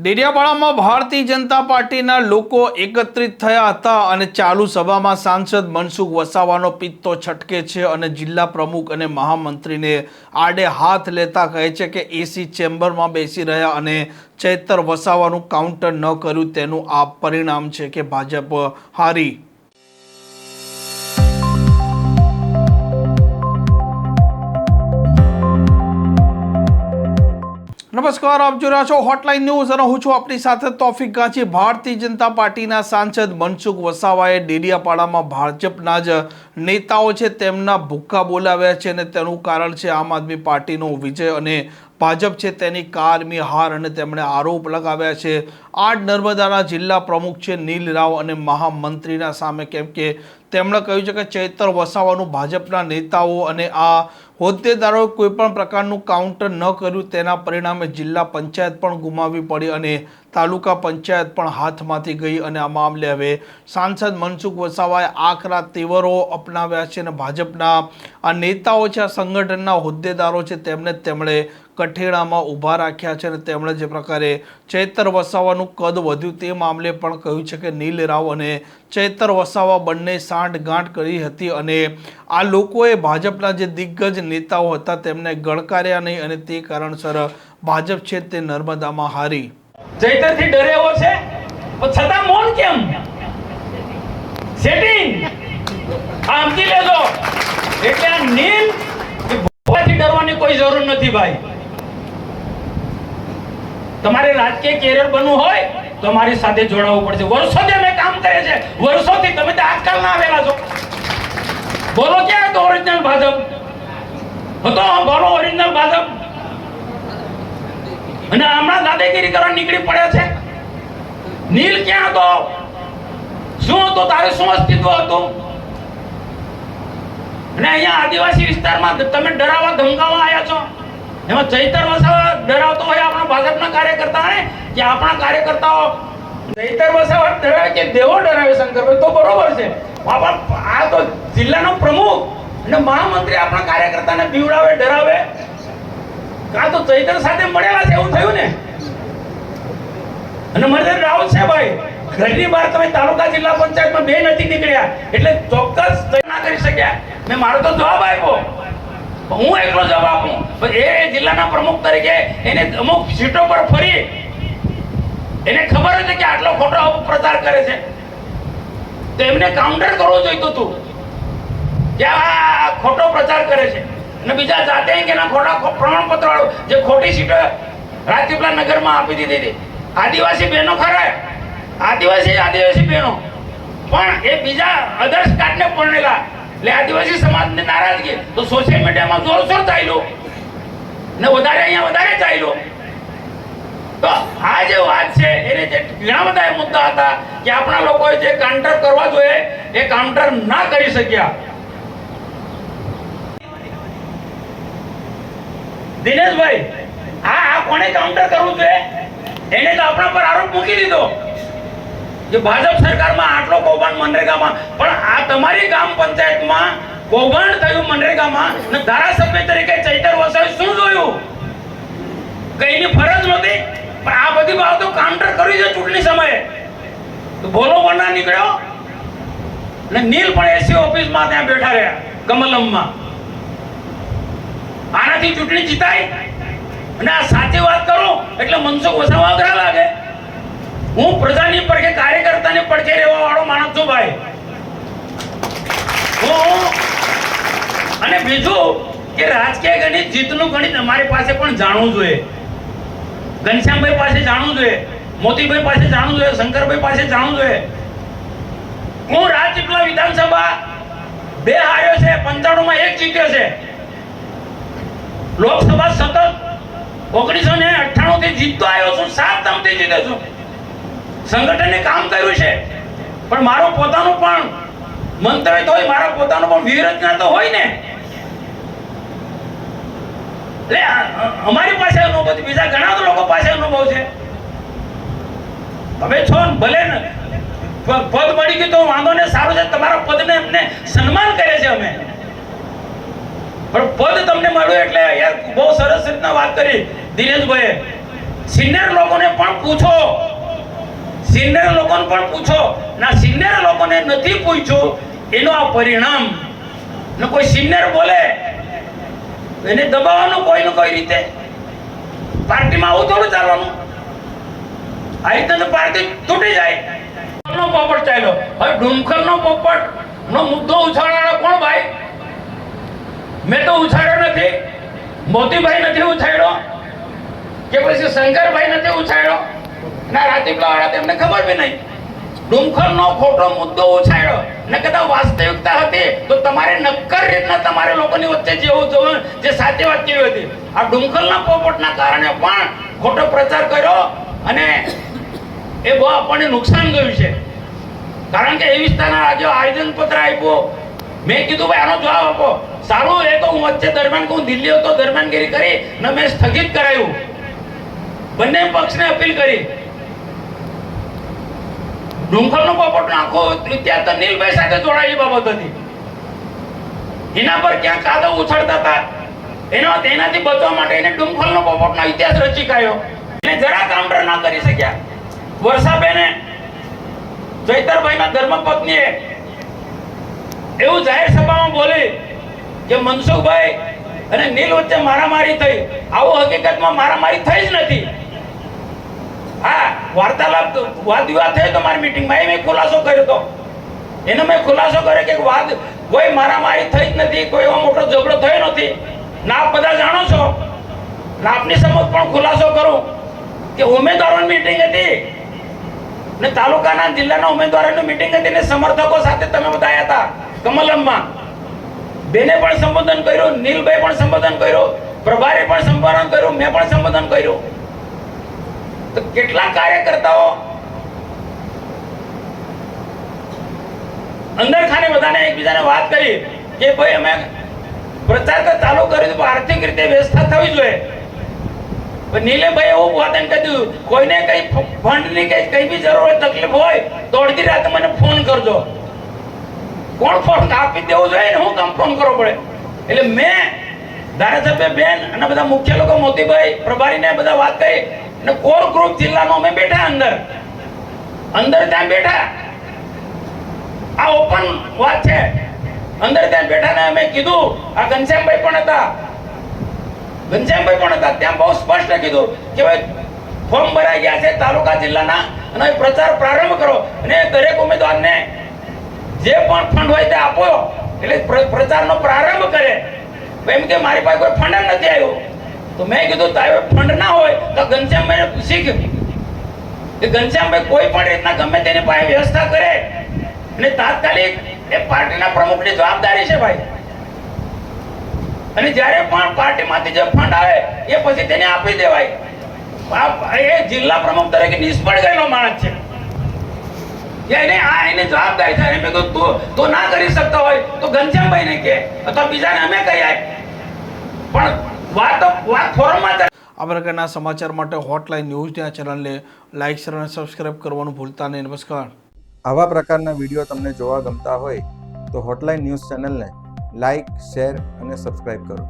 ડેડિયાપાડામાં ભારતીય જનતા પાર્ટીના લોકો એકત્રિત થયા હતા અને ચાલુ સભામાં સાંસદ મનસુખ વસાવાનો પિત્તો છટકે છે અને જિલ્લા પ્રમુખ અને મહામંત્રીને આડે હાથ લેતા કહે છે કે એસી ચેમ્બરમાં બેસી રહ્યા અને ચૈતર વસાવાનું કાઉન્ટર ન કર્યું તેનું આ પરિણામ છે કે ભાજપ હારી। નમસ્કાર, આપ જોઈ રહ્યા છો હોટલાઇન ન્યૂઝ અને હું છું આપની સાથે તોફિક ગાંચી। ભારતીય જનતા પાર્ટીના સાંસદ મનસુખ વસાવાએ ડેડિયાપાડામાં ભાજપના જ નેતાઓ છે તેમના ભૂક્કા બોલાવ્યા છે અને તેનું કારણ છે આમ આદમી પાર્ટીનો વિજય અને ભાજપ છે તેની કારમી હાર અને તેમણે આરોપ લગાવ્યા છે આ નર્મદાના જિલ્લા પ્રમુખ છે નીલ રાવ અને મહામંત્રીના સામે, કેમ કે તેમણે કહ્યું છે કે ચૈતર વસાવાનું ભાજપના નેતાઓ અને આ હોદ્દેદારોએ કોઈ પણ પ્રકારનું કાઉન્ટર ન કર્યું તેના પરિણામે જિલ્લા પંચાયત પણ ગુમાવવી પડી અને તાલુકા પંચાયત પણ હાથમાંથી ગઈ અને આ મામલે હવે સાંસદ મનસુખ વસાવાએ આકરા તેવરો અપનાવ્યા છે અને ભાજપના આ નેતાઓ છે, આ સંગઠનના હોદ્દેદારો છે તેમણે કઠેડામાં ઊભા રાખ્યા છે અને તેમણે જે પ્રકારે ચૈતર વસાવાનું કદ વધ્યું તે મામલે પણ કહ્યું છે કે નીલ રાવ અને ચૈતર વસાવા બંને સાંઠગાંઠ કરી હતી અને આ લોકોએ ભાજપના જે દિગ્ગજ નેતાઓ હતા તેમને ગણકાર્યા નહીં અને તે કારણસર ભાજપ છે તે નર્મદામાં હારી। ચૈતરથી ડરે એવો છે પણ છતાં મૌન કેમ? સેટિંગ આમથી લેજો એટલે આ નીલ ભોવાથી ડરવાની કોઈ જરૂર નથી ભાઈ। તમારે રાજકીય કેરિયર બનવું હોય તો મારી સાથે જોડાવવું પડશે। વર્ષોથી અમે કામ કરે છે, વર્ષોથી તમે તો આજકાલ ના આવેલા છો। બોલો ક્યાં હતો ઓરિજિનલ ભાજપ? હતો બોલો ઓરિજિનલ ભાજપ? અને હમણાં દાદાગીરી કરવા નીકળી પડ્યા છે। નીલ ક્યાં હતો? શું હતો? તારે શું અસ્તિત્વ હતું? અને અહીંયા આદિવાસી વિસ્તારમાં તમે ડરાવવા ધમકાવવા આવ્યા છો। એમાં ચૈતર વસાવા ડરાવતો હોય આપણા ભાજપના કાર્યકર્તા કે આપણા કાર્યકર્તાઓ ચૈતર વસાવા ડરાવે કે દેવો ડરાવે શંકરભાઈ તો બરોબર છે। આ તો જિલ્લાનો પ્રમુખ અને મહામંત્રી આપણા કાર્યકર્તાને બીવડાવે ડરાવે આ તો ચૈતર સાથે મળેલા છે એવું થયું ને। અને મને રાવ છે ભાઈ, ઘરની બહાર તમે તાલુકા જિલ્લા પંચાયતમાં બે નથી નીકળ્યા એટલે ચોક્કસ ના કરી શક્યા। મેં મારો તો જવાબ આપ્યો, હું એકલો જવાબ આપું પણ એ જિલ્લાના પ્રમુખ તરીકે એને અમુક સીટો પર ફરી એને ખબર હતી કે આટલો ખોટો પ્રચાર કરે છે તો એમને કાઉન્ટર કરવો જોઈતું હતું કે આ ખોટો પ્રચાર કરે છે અને બીજા જાતે કે ના ખોટા પ્રમાણપત્ર વાળું જે ખોટી સીટો રાજપીપળા નગરમાં આપી દીધી હતી। આદિવાસી બહેનો ખરા, આદિવાસી બહેનો પણ એ બીજા અધર્સ કાઢને પરણેલા એટલે આદિવાસી સમાજની નારાજગી તો સોશિયલ મીડિયામાં જોરશોર ચાલ્યું ને વધારે ચાલ્યું। તો આ જે વાત છે એને જે ઘણા બધા મુદ્દા હતા કે આપણા લોકોએ જે કાઉન્ટર કરવા જોઈએ એ કાઉન્ટર ના કરી શક્યા। દિનેશભાઈ આ કોને કાઉન્ટર કરવું જોઈએ? એને તો આપણા પર આરોપ મૂકી દીધો કે ભાજપ સરકારમાં આટલો કૌભાંડ મનરેગામાં, પણ આ તમારી ગ્રામ પંચાયતમાં કૌભાંડ થયું મનરેગામાં ને ધારાસભ્ય તરીકે ચૈતર વસાવે શું જોયું? કઈની ફરજ નહોતી પણ આ બધી બાબતો કાઉન્ટર કરી છે ચૂંટણી સમયે તો બોલો બના નીકળ્યો ને નીલ પણ એસી ઓફિસમાં ત્યાં બેઠા રહ્યા કમલમમાં। આનાથી ચૂંટણી જીતાય અને આ સાચી વાત કરું એટલે મનસુખ વસાવા અઘરા લાગે। હું પ્રજાની પડખે કાર્યકર્તાની પડખે રહેવા વાળો માણસ છું ભાઈ। અને બીજું કે રાજકીય ગણિત જીતનું ગણિત અમારી પાસે પણ જાણવું જોઈએ। ઘનશ્યામભાઈ પાસે જાણવું જોઈએ, મોતીભાઈ પાસે જાણવું જોઈએ, શંકરભાઈ પાસે જાણવું જોઈએ। હું રાજપીપળા વિધાનસભા 2 હાર્યો છે, 95 માં 1 જીત્યો છે। લોકસભા સતત 1998 થી જીતતો આવ્યો છું, 7 ટર્મથી જીત્યો છું। સંગઠને કામ કર્યું છે પણ મારું પોતાનું પણ મંતવ્ય તો હોય, મારા પોતાનું પણ વ્યૂહરચના તો હોય ને। એટલે અમારી પાસે અનુભવ, બીજા ઘણા લોકો પાસે અનુભવ છે। તમે છો ભલે પદ મળી ગયું તો વાંધો ને, સારું છે, તમારા પદને એમને સન્માન કરે છે અમે, પણ પદ તમને મળ્યું એટલે યાર બહુ સરસ રીતના વાત કરી દિનેશભાઈ। સિનિયર લોકોને પણ પૂછો, સિનિયર લોકોને પણ પૂછો. ના સિનિયર લોકોને નથી પૂછ્યું, એનો આ પરિણામ. ને કોઈ સિનિયર બોલે એને દબાવવાનું કોઈનું કોઈ રીતે. પાર્ટીમાં આવું થોડું ચાલવાનું. આ રીતે તો પાર્ટી તૂટી જાય. નો પોપટ ચાલ્યો. હવે ડુમખલનો પોપટ નો મુદ્દો ઉછાળવાનો કોણ ભાઈ? મેં તો ઉછાળ્યો નથી, મોતીભાઈ નથી ઉછાળ્યો, કે પછી શંકરભાઈ નથી ઉછાળ્યો, ના રાતીપલા વાળા તેમને ખબર બી નહીં. ડુમખલનો ખોટો મુદ્દો ઉછાળ્યો ને કદાચ વાસ્તવિકતા હતી તો તમારે નક્કર રીતના તમારે લોકોની વચ્ચે જેવું જોવું, જે સાચી વાત કેવી હતી. આ ડુમખલના પોપટના કારણે પણ ખોટો પ્રચાર કર્યો અને એ બહુ આપણને નુકસાન ગયું છે. કારણ કે એ વિસ્તારના રાજ્યો આવેદન પત્ર આપ્યું. મેં કીધું ભાઈ આનો જવાબ આપો. સારું, એ તો હું વચ્ચે દરમિયાન હું દિલ્હી હતો, દરમિયાનગીરી કરી ને મેં સ્થગિત કરાયું. બંને પક્ષને અપીલ કરી. ડુમખલનો પોપટનો આખો ઇતિહાસ તો નીલભાઈ સાથે જોડાયેલી બાબત હતી. એના પર ક્યાં કાદવ ઉછળતા હતા, એનાથી બચવા માટે એને ડુમખલનો પોપટનો ઇતિહાસ રચી કાઢ્યો. એને જરા કામ ના કરી શક્યા. વર્ષાબેને ચૈતરભાઈના ધર્મપત્નીએ એવું જાહેર સભામાં બોલી કે મનસુખભાઈ અને નીલ વચ્ચે મારામારી થઈ. આવું હકીકતમાં મારામારી થઈ જ નથી. હા, વાર્તાલાપ વાદ વિવાદ થયો તો મારી મીટિંગમાં મેં ખુલાસો કર્યો હતો. એનો મેં ખુલાસો કર્યો કે વાદ કોઈ મારામારી થઈ જ નથી, કોઈ એવો મોટો ઝઘડો થયો નથી. ના આપ બધા જાણો છો. ના આપની સમક્ષ પણ ખુલાસો કરું કે ઉમેદવારોની મીટિંગ હતી ને તાલુકાના જિલ્લાના ઉમેદવારોની મીટિંગ હતી ને સમર્થકો સાથે તમે બધા આવ્યા હતા કમલમમાં. બેને પણ સંબોધન કર્યું, નીલભાઈ પણ સંબોધન કર્યું, પ્રભારી પણ સંબોધન કર્યું, મેં પણ સંબોધન કર્યું. તો કેટલા કાર્યકર્તાઓ અંદર ખાને બધાને એકબીજાને વાત કરી કે ભાઈ અમે પ્રચાર તો ચાલુ કર્યો તો આર્થિક રીતે વ્યવસ્થા થવી જોઈએ. નીલેભાઈ એવું વાત એમ કીધું, કોઈને કઈ ફંડની કઈ બી જરૂર હોય, તકલીફ હોય તો અડધી રાતે મને ફોન કરજો. કોણ ફોન આપી દેવું જોઈએ ને હું કામ ફોન કરવો પડે? એટલે મેં ધારાસભ્ય બેન અને બધા મુખ્ય લોકો મોતીભાઈ પ્રભારીને બધા વાત કરી અને કોર ગ્રુપ જિલ્લાનો અમે બેઠા અંદર ત્યાં બેઠા. આ ઓપન વાત છે. અંદર ત્યાં બેઠા ને અમે કીધું, આ ઘનશ્યામભાઈ પણ હતા, ત્યાં બહુ સ્પષ્ટ કીધું કે ભાઈ ફોર્મ ભરાઈ ગયા છે તાલુકા જિલ્લાના અને પ્રચાર પ્રારંભ કરો અને દરેક ઉમેદવારને જે પણ ફંડ હોય તે આપો. એટલે પ્રચારનો પ્રારંભ કરે. એમ કે મારી પાસે કોઈ ફંડ નથી આવ્યું. તો મેં કીધું તારે ફંડ ના હોય તો ઘનશ્યામભાઈને શીખ કે ઘનશ્યામભાઈ કોઈ પણ રીતના ગમે તેની પાસે વ્યવસ્થા કરે અને તાત્કાલિક એ પાર્ટીના પ્રમુખની જવાબદારી છે ભાઈ. અને જ્યારે પણ પાર્ટીમાંથી જે ફંડ આવે એ પછી તેને આપી દેવાય. એ જિલ્લા પ્રમુખ તરીકે નિષ્ફળ ગયેલો માણસ છે. એને જવાબદારી છે. મેં કીધું તું ના કરી શકતો હોય તો ઘનશ્યામભાઈને કે અથવા બીજાને અમે કહી આપ. પણ વાત ફોરમમાં આ પ્રકારના સમાચાર માટે હોટલાઇન ન્યૂઝના ચેનલને લાઇક, શેર અને સબસ્ક્રાઇબ કરવાનું ભૂલતા નહીં. નમસ્કાર. આવા પ્રકારના વિડીયો તમને જોવા ગમતા હોય તો હોટલાઇન ન્યૂઝ ચેનલને લાઇક, શેર અને સબસ્ક્રાઇબ કરો.